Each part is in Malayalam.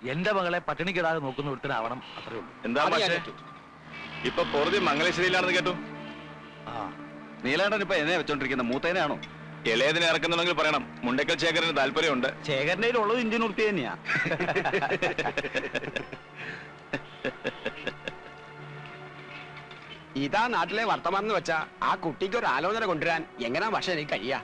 എന്റെ മകളെ പട്ടിണിക്കിടാതെ നോക്കുന്ന ഒരുത്തരാവണം, അത്രേ ഉള്ളൂ. എന്താ പക്ഷേ ഇപ്പൊ പൊറുതി മംഗലശ്ശേരിയിലാണെന്ന് കേട്ടു. ആ, നീലാണ്ടൻ ഇപ്പൊ എന്നെ വെച്ചോണ്ടിരിക്കുന്ന മൂത്തേനാണോ? ഇളയതിനെ ഇറക്കുന്നുണ്ടെങ്കിൽ പറയണം. മുണ്ടക്കൽ ശേഖരന് താല്പര്യമുണ്ട്. ശേഖരന്റെ ഉള്ളത് ഇന്ത്യൻ ഉറുപ്പി തന്നെയാ. ഇതാ നാട്ടിലെ വർത്തമാനം എന്ന് വെച്ചാ ആ കുട്ടിക്ക് ഒരു ആലോചന കൊണ്ടുവരാൻ എങ്ങനാ പക്ഷെ എനിക്ക് കഴിയാ?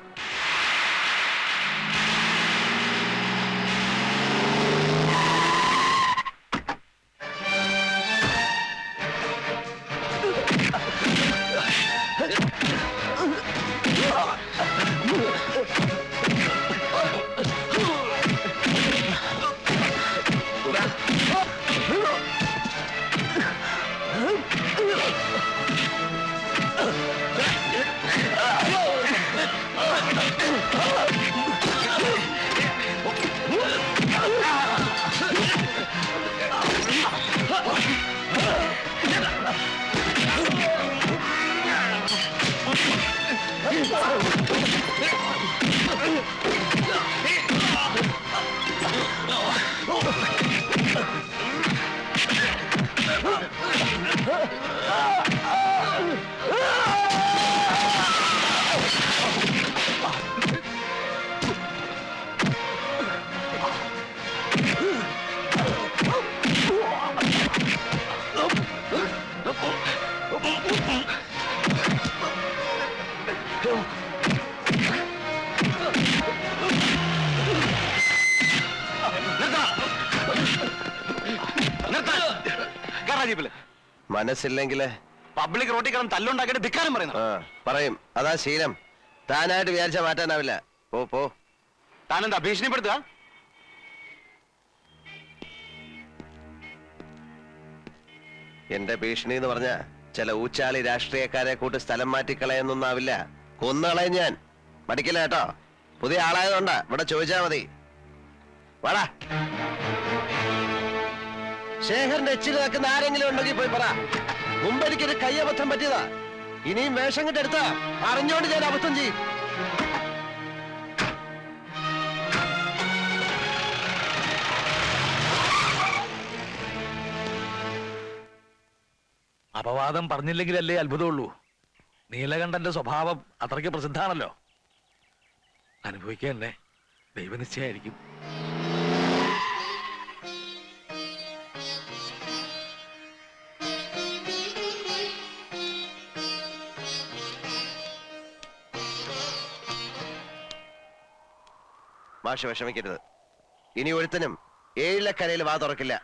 മനസ്സില്ലെങ്കില് പബ്ലിക് റോട്ടിൽ കിടന്ന് തല്ലുണ്ടാക്കിയിട്ട് ധിക്കാരം പറയുന്നു. പറയും, അതാ ശീലം. താനായിട്ട് വിചാരിച്ചാ മാറ്റാനാവില്ല. പോ പോ. താനെന്താ ഭീഷണിപ്പെടുത്തുക? എന്റെ ഭീഷണി എന്ന് പറഞ്ഞ ചില ഊച്ചാളി രാഷ്ട്രീയക്കാരെ കൂട്ട് സ്ഥലം മാറ്റിക്കളയെന്നൊന്നാവില്ല. കൊന്നുകളയും ഞാൻ. മടിക്കില്ല കേട്ടോ. പുതിയ ആളായതുകൊണ്ടാ. ഇവിടെ ചോദിച്ചാ മതി. വാടാ. ശേഖരന്റെ എച്ചിൽ നിൽക്കുന്ന ആരെങ്കിലും ഉണ്ടെങ്കിൽ പോയി പറ. മുമ്പ് എനിക്കൊരു കയ്യബദ്ധം പറ്റിയതാ. ഇനിയും വേഷം കെട്ടെടുത്താ അറിഞ്ഞോണ്ട് ഞാൻ അബദ്ധം ചെയ്യും. അപവാദം പറഞ്ഞില്ലെങ്കിലല്ലേ അത്ഭുതമുള്ളൂ. നീലകണ്ഠന്റെ സ്വഭാവം അത്രയ്ക്ക് പ്രസിദ്ധാണല്ലോ. അനുഭവിക്കന്നെ ദൈവനിശ്ചയായിരിക്കും. മാഷ് വിഷമിക്കരുത്. ഇനി ഒരുത്തനും ഏഴിലക്കരയിൽ വാ തുറക്കില്ല.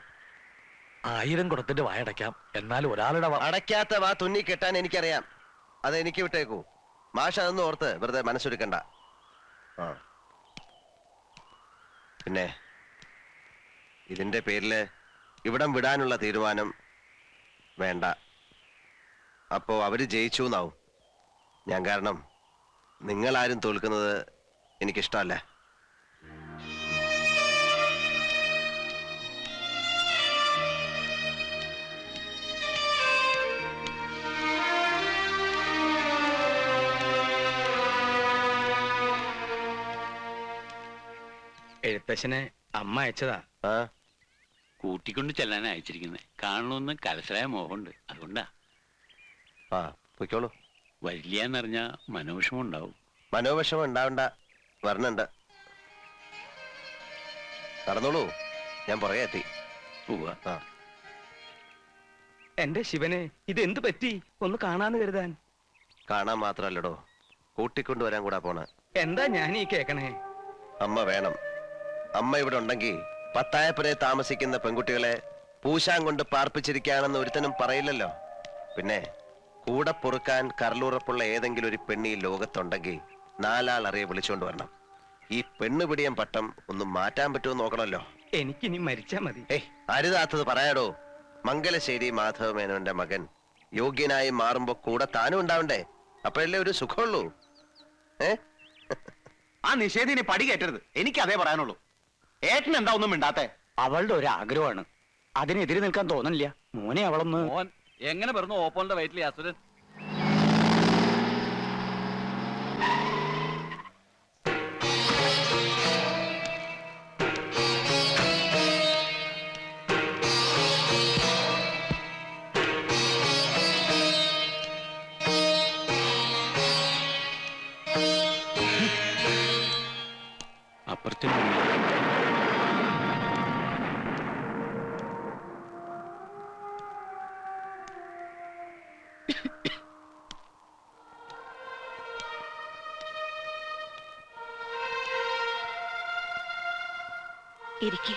1000 കുടത്തിന്റെ വായടയ്ക്കാം, എന്നാൽ ഒരാളുടെ അടയ്ക്കാത്ത വാ തുന്നി കെട്ടാൻ എനിക്കറിയാം. അത് എനിക്ക് വിട്ടേക്കൂ. മാഷ് അതൊന്നും ഓർത്ത് വെറുതെ മനസ്സൊരുക്കണ്ട. പിന്നെ ഇതിന്റെ പേരില് ഇവിടം വിടാനുള്ള തീരുമാനം വേണ്ട. അപ്പോ അവര് ജയിച്ചു എന്നാവും. ഞാൻ കാരണം നിങ്ങളാരും തോൽക്കുന്നത് എനിക്കിഷ്ടമല്ല. എഴുത്തച്ഛനെ അമ്മ അയച്ചതാ. കൂട്ടിക്കൊണ്ട് ചെല്ലാൻ അയച്ചിരിക്കുന്നത്. കാണണമെന്ന് കലശലായ മോഹമുണ്ട്, അതുകൊണ്ടാ. പൊയ്ക്കോളൂ. വരില്ലാന്നറിഞ്ഞാ മനോവിഷമം ഉണ്ടാവും. മനോവിഷമം ഉണ്ടാവണ്ട, വരണുണ്ട്. നടന്നോളൂ, ഞാൻ പുറകെ എത്തി. എന്റെ ശിവനെ, ഇതെന്ത് പറ്റി? ഒന്ന് കാണാന്ന് കരുതാൻ. കാണാൻ മാത്രല്ലടോ, കൂട്ടിക്കൊണ്ടുവരാൻ കൂടാ പോണ. എന്താ ഞാൻ ഈ കേക്കണേ? അമ്മ വേണം. അമ്മ ഇവിടെ ഉണ്ടെങ്കിൽ പത്തായപ്പുരയെ താമസിക്കുന്ന പെൺകുട്ടികളെ പൂശാൻ കൊണ്ട് പാർപ്പിച്ചിരിക്കുകയാണെന്ന് ഒരുത്തനും പറയില്ലല്ലോ. പിന്നെ കൂടെ പൊറുക്കാൻ കരളുറപ്പുള്ള ഏതെങ്കിലും ഒരു പെണ്ണി ലോകത്തുണ്ടെങ്കിൽ 4 ആൾ അറിയെ വിളിച്ചോണ്ട് വരണം. ഈ പെണ്ണുപിടിയം പട്ടം ഒന്ന് മാറ്റാൻ പറ്റുമോ നോക്കണല്ലോ. എനിക്കിനി മരിച്ചാ മതി. അരുതാത്തത് പറയാടോ. മംഗലശ്ശേരി മാധവമേനോന്റെ മകൻ യോഗ്യനായി മാറുമ്പോ കൂടെ താനും ഉണ്ടാവണ്ടേ? അപ്പോഴല്ലേ ഒരു സുഖമുള്ളൂ. ആ നിഷേധിനെ പടി കയറ്റരുത്. എനിക്ക് അതേ പറയാനുള്ളൂ. ഏട്ടൻ എന്താ ഒന്നും മിണ്ടാത്തെ? അവളുടെ ഒരു ആഗ്രഹമാണ്, അതിനെതിരെ നിൽക്കാൻ തോന്നില്ല. മോനെ അവളൊന്ന് എങ്ങനെ പറഞ്ഞു ഓപ്പോളിന്റെ വയറ്റിലെ അസുരൻ? ഇരിക്കെ.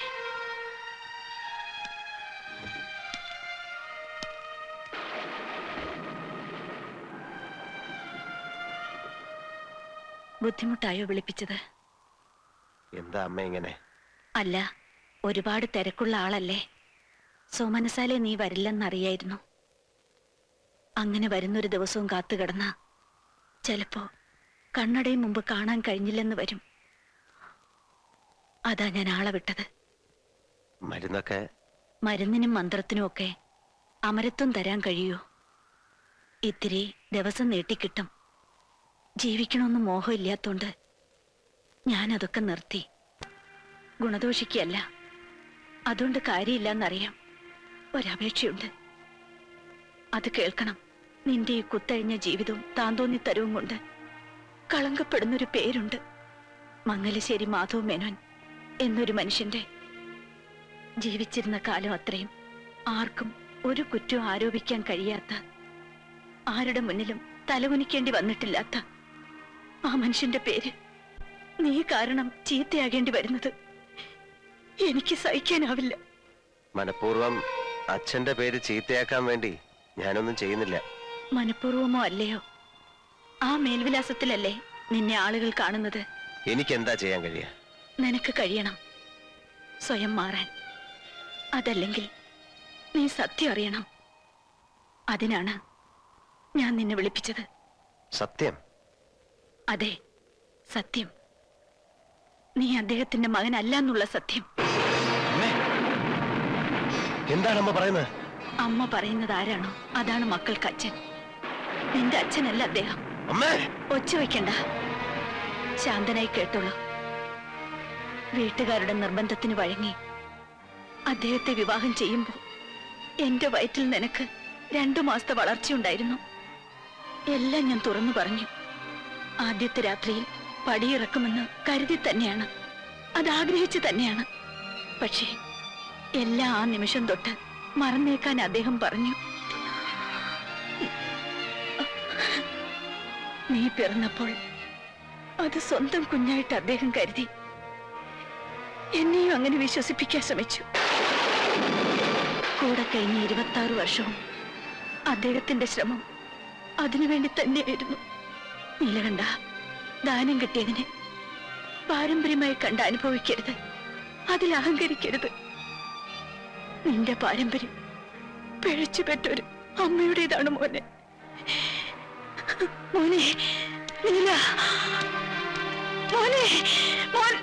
ബുദ്ധിമുട്ടായോ വിളിപ്പിച്ചത്? എന്താ അമ്മ ഇങ്ങനെ? അല്ല, ഒരുപാട് തിരക്കുള്ള ആളല്ലേ. സോമനസാലെ നീ വരില്ലെന്നറിയായിരുന്നു. അങ്ങനെ വരുന്നൊരു ദിവസവും കാത്തു കിടന്ന ചിലപ്പോ കണ്ണടയും മുമ്പ് കാണാൻ കഴിഞ്ഞില്ലെന്ന് വരും. അതാ ഞാൻ ആളെ വിട്ടത്. മരുന്നൊക്കെ? മരുന്നിനും മന്ത്രത്തിനും ഒക്കെ അമരത്വം തരാൻ കഴിയൂ. ഇത്തിരി ദിവസം നീട്ടിക്കിട്ടും. ജീവിക്കണമെന്ന് മോഹമില്ലാത്തോണ്ട് ഞാനതൊക്കെ നിർത്തി. ഗുണദോഷിക്കല്ല, അതുകൊണ്ട് കാര്യമില്ലെന്നറിയാം. ഒരപേക്ഷയുണ്ട്, അത് കേൾക്കണം. നിന്റെ ഈ കുത്തഴിഞ്ഞ ജീവിതവും താന്തോന്നിത്തരവും കൊണ്ട് കളങ്കപ്പെടുന്നൊരു പേരുണ്ട്. മംഗലശ്ശേരി മാധവ മേനോൻ എന്നൊരു മനുഷ്യന്റെ. ജീവിച്ചിരുന്ന കാലം അത്രയും ആർക്കും ഒരു കുറ്റവും ആരോപിക്കാൻ കഴിയാത്ത, ആരുടെ മുന്നിലും തലകുനിക്കേണ്ടി വന്നിട്ടില്ലാത്ത ആ മനുഷ്യന്റെ പേര് നീ കാരണം ചീത്തയാകേണ്ടി വരുന്നത് എനിക്ക് സഹിക്കാനാവില്ല. മനഃപൂർവ്വം അച്ഛന്റെ പേര് ചീത്തയാക്കാൻ വേണ്ടി ഞാനൊന്നും ചെയ്യുന്നില്ല. മനഃപൂർവമോ അല്ലയോ, ആ മേൽവിലാസത്തിലല്ലേ നിന്നെ ആളുകൾ കാണുന്നത്. എനിക്കെന്താ ചെയ്യാൻ കഴിയുക? നിനക്ക് കഴിയണം സ്വയം മാറാൻ. അതല്ലെങ്കിൽ നീ സത്യം അറിയണം. അതിനാണ് ഞാൻ നിന്നെ വിളിപ്പിച്ചത്. സത്യം? അതെ, സത്യം. നീ അദ്ദേഹത്തിന്റെ മകനല്ല എന്നുള്ള സത്യം. എന്താണ് അമ്മ പറയുന്നത്? അമ്മ പറയുന്നത് ആരാണോ അതാണ് മക്കൾക്ക് അച്ഛൻ. നിന്റെ അച്ഛനല്ല അദ്ദേഹം. അമ്മേ! ഒച്ച വയ്ക്കണ്ട, ശാന്തനായി കേട്ടോളൂ. വീട്ടുകാരുടെ നിർബന്ധത്തിന് വഴങ്ങി അദ്ദേഹത്തെ വിവാഹം ചെയ്യുമ്പോൾ എന്റെ വയറ്റിൽ നിനക്ക് 2 മാസത്തെ വളർച്ചയുണ്ടായിരുന്നു. എല്ലാം ഞാൻ തുറന്നു പറഞ്ഞു. ആദ്യത്തെ രാത്രിയിൽ പടിയിറക്കുമെന്ന് കരുതി തന്നെയാണ്, അതാഗ്രഹിച്ചു തന്നെയാണ്. പക്ഷേ എല്ലാം ആ നിമിഷം തൊട്ട് മറന്നേക്കാൻ അദ്ദേഹം പറഞ്ഞു. നീ പിറന്നപ്പോൾ അത് സ്വന്തം കുഞ്ഞായിട്ട് അദ്ദേഹം കരുതി. എന്നെയും അങ്ങനെ വിശ്വസിപ്പിക്കാൻ ശ്രമിച്ചു. കൂടെ കഴിഞ്ഞ 26 വർഷവും അദ്ദേഹത്തിന്റെ ശ്രമം അതിനുവേണ്ടി തന്നെയായിരുന്നു. നീലകണ്ഠ, ദാനം കിട്ടിയതിന് പാരമ്പര്യമായി കണ്ട് അനുഭവിക്കരുത്, അതിൽ അഹങ്കരിക്കരുത്. നിന്റെ പാരമ്പര്യം പിഴച്ചുപെട്ടൊരു അമ്മയുടേതാണ് മോനെ. മോനെ നീല, മോനെ മോൻ.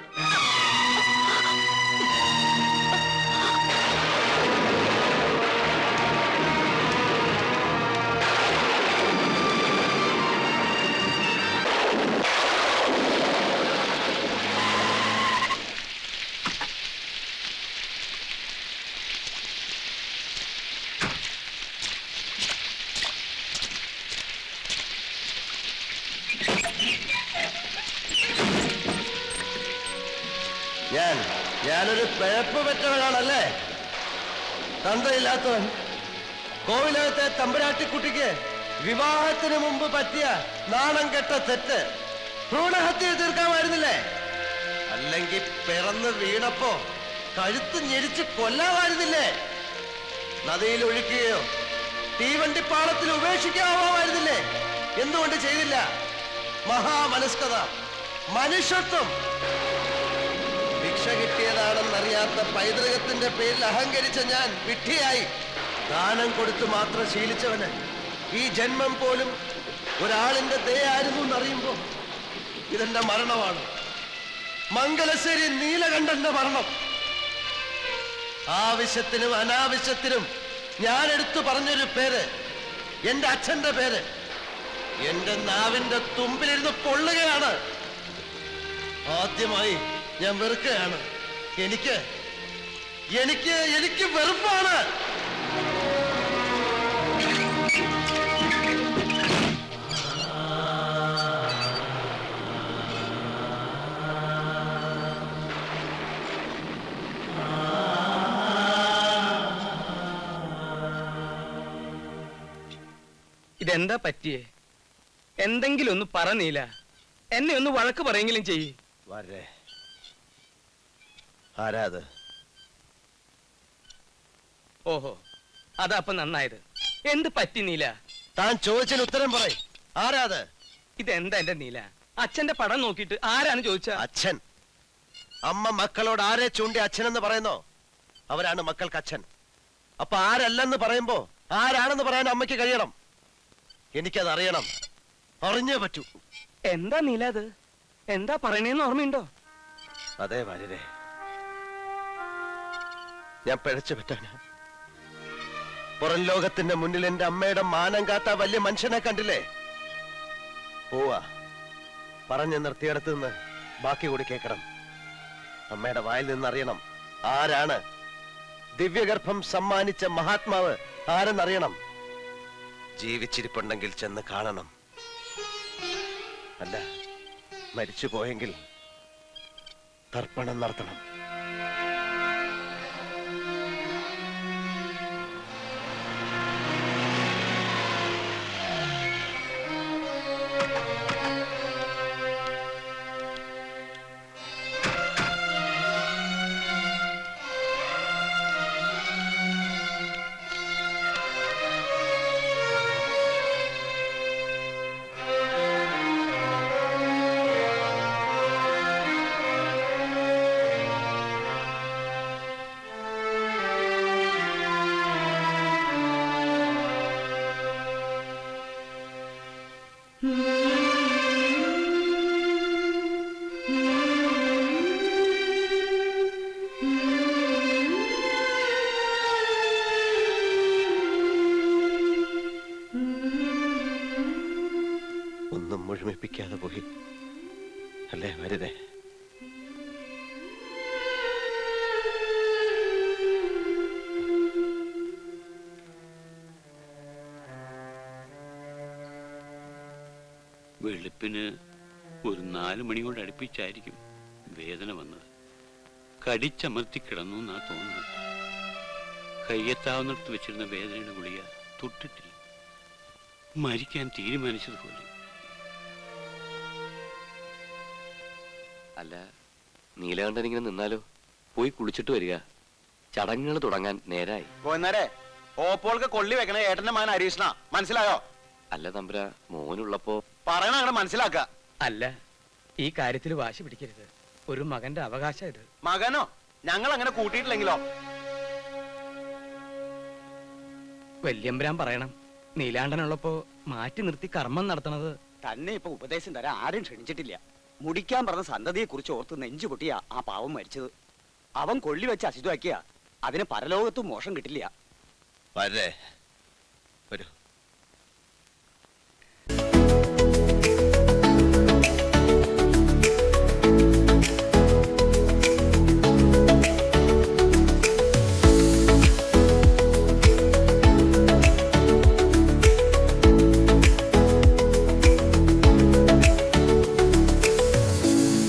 ഞാനൊരു പിഴപ്പ് പറ്റവനാണല്ലേ? തന്തയില്ലാത്തവൻ. കോവിലകത്തെ തമ്പുരാട്ടിക്കുട്ടിക്ക് വിവാഹത്തിന് മുമ്പ് പറ്റിയ നാണം കെട്ട തെറ്റ് ഭ്രൂണഹത്യ തീർക്കാമായിരുന്നില്ലേ? അല്ലെങ്കിൽ പിറന്ന് വീണപ്പോ കഴുത്ത് ഞെരിച്ച് കൊല്ലാമായിരുന്നില്ലേ? നദിയിൽ ഒഴുക്കുകയോ തീവണ്ടിപ്പാളത്തിൽ ഉപേക്ഷിക്കാമായിരുന്നില്ലേ? എന്തുകൊണ്ട് ചെയ്തില്ല? മഹാമനസ്കത, മനുഷ്യത്വം. ഭിക്ഷ കിട്ടിയതാണെന്നറിയാത്ത പൈതൃകത്തിന്റെ പേരിൽ അഹങ്കരിച്ച ഞാൻ വിഡ്ഢിയായി. ദാനം കൊടുത്തു മാത്രം ശീലിച്ചവന് ഈ ജന്മം പോലും ഒരാളിന്റെ ദയായിരുന്നു എന്നറിയുമ്പോ ഇതെന്റെ മരണമാണ്. മംഗലശ്ശേരി നീലകണ്ഠന്റെ മരണം. ആവശ്യത്തിനും അനാവശ്യത്തിനും ഞാൻ എടുത്തു പറഞ്ഞൊരു പേര്, എന്റെ അച്ഛന്റെ പേര്, എന്റെ നാവിന്റെ തുമ്പിലിരുന്ന് പൊള്ളുകയാണ്. ആദ്യമായി ഞാൻ വെറുക്കുകയാണ്. എനിക്ക് എനിക്ക് എനിക്ക് വെറുപ്പാണ്. ഇതെന്താ പറ്റിയേ? എന്തെങ്കിലും ഒന്ന് പറഞ്ഞില്ല. എന്നെ ഒന്ന് വഴക്ക് പറയെങ്കിലും ചെയ്യ്. വരേ. ആരാ അത്? ഓഹോ അതപ്പൊ നന്നായത്. എന്ത് പറ്റി നീല? താൻ ചോദിച്ചതിന് ഉത്തരം പറയും. ആരാ അത്? ഇതെന്താ എന്റെ നീല? അച്ഛന്റെ പടം നോക്കിയിട്ട് ആരാണ് ചോദിച്ച? അച്ഛൻ. അമ്മ മക്കളോട് ആരെ ചൂണ്ടി അച്ഛനെന്ന് പറയുന്നോ അവരാണ് മക്കൾക്ക് അച്ഛൻ. അപ്പൊ ആരല്ലെന്ന് പറയുമ്പോ ആരാണെന്ന് പറയാൻ അമ്മയ്ക്ക് കഴിയണം. എനിക്കത് അറിയണം. അറിഞ്ഞേ പറ്റൂ. എന്താ നീല അത്? എന്താ പറയണേന്ന് ഓർമ്മയുണ്ടോ? അതെ വാര്യരെ, ഞാൻ പിഴച്ചു പറ്റാനാ. പുറം ലോകത്തിന്റെ മുന്നിൽ എന്റെ അമ്മയുടെ മാനം കാത്ത വലിയ മനുഷ്യനെ കണ്ടില്ലേ? പോവാ, പറഞ്ഞു നിർത്തിയിടത്ത് നിന്ന് ബാക്കി കൂടി കേൾക്കണം. അമ്മയുടെ വായിൽ നിന്ന് അറിയണം ആരാണ്. ദിവ്യഗർഭം സമ്മാനിച്ച മഹാത്മാവ് ആരെന്നറിയണം. ജീവിച്ചിരിപ്പുണ്ടെങ്കിൽ ചെന്ന് കാണണം. അല്ല, മരിച്ചു പോയെങ്കിൽ തർപ്പണം നടത്തണം. ഒന്നും മുഴുമിപ്പിക്കാതെ പോയി അല്ലേ വരുതേ? വെളുപ്പിന് ഒരു 4 മണി കൊണ്ട് അടുപ്പിച്ചായിരിക്കും വേദന വന്നത്. കടിച്ചമർത്തി കിടന്നു എന്നാ തോന്നുന്നത്. കയ്യെത്താവുന്നിടത്ത് വെച്ചിരുന്ന വേദനയുടെ ഗുളിക തൊട്ടിട്ടില്ല. മരിക്കാൻ തീരുമാനിച്ചതുപോലെ. അല്ല, നീലകണ്ഠൻ ഇങ്ങനെ നിന്നാലോ? പോയി കുളിച്ചിട്ട് വരിക. ചടങ്ങുകൾ തുടങ്ങാൻ നേരായി. പോന്നേരെ ഓപ്പോൾക്ക് കൊള്ളി വെക്കണ ഏട്ടന്റെ മകൻ ഹരീഷ്ണ, മനസ്സിലായോ? അല്ല തമ്പുര, മോനുള്ളപ്പോ പറയണ അങ്ങനെ മനസ്സിലാക്ക. അല്ല, ഈ കാര്യത്തിൽ വാശി പിടിക്കരുത്. ഒരു മകന്റെ അവകാശം ഇത്. മകനോ? ഞങ്ങൾ അങ്ങനെ കൂട്ടിയിട്ടില്ലെങ്കിലോ? വല്യമ്പരാൻ പറയണം, നീലാണ്ടനുള്ളപ്പോ മാറ്റി നിർത്തി കർമ്മം നടത്തണത്. തന്നെ ഇപ്പൊ ഉപദേശം തരാൻ ആരും ക്ഷണിച്ചിട്ടില്ല. മുടിക്കാൻ പറഞ്ഞ സന്തതിയെ കുറിച്ച് ഓർത്ത് നെഞ്ചു പൊട്ടിയ ആ പാവം മരിച്ചത്. അവൻ കൊള്ളി വെച്ച് അശുദ്ധമാക്കിയ അതിന് പരലോകത്തും മോശം കിട്ടില്ല. വരേ വരൂ.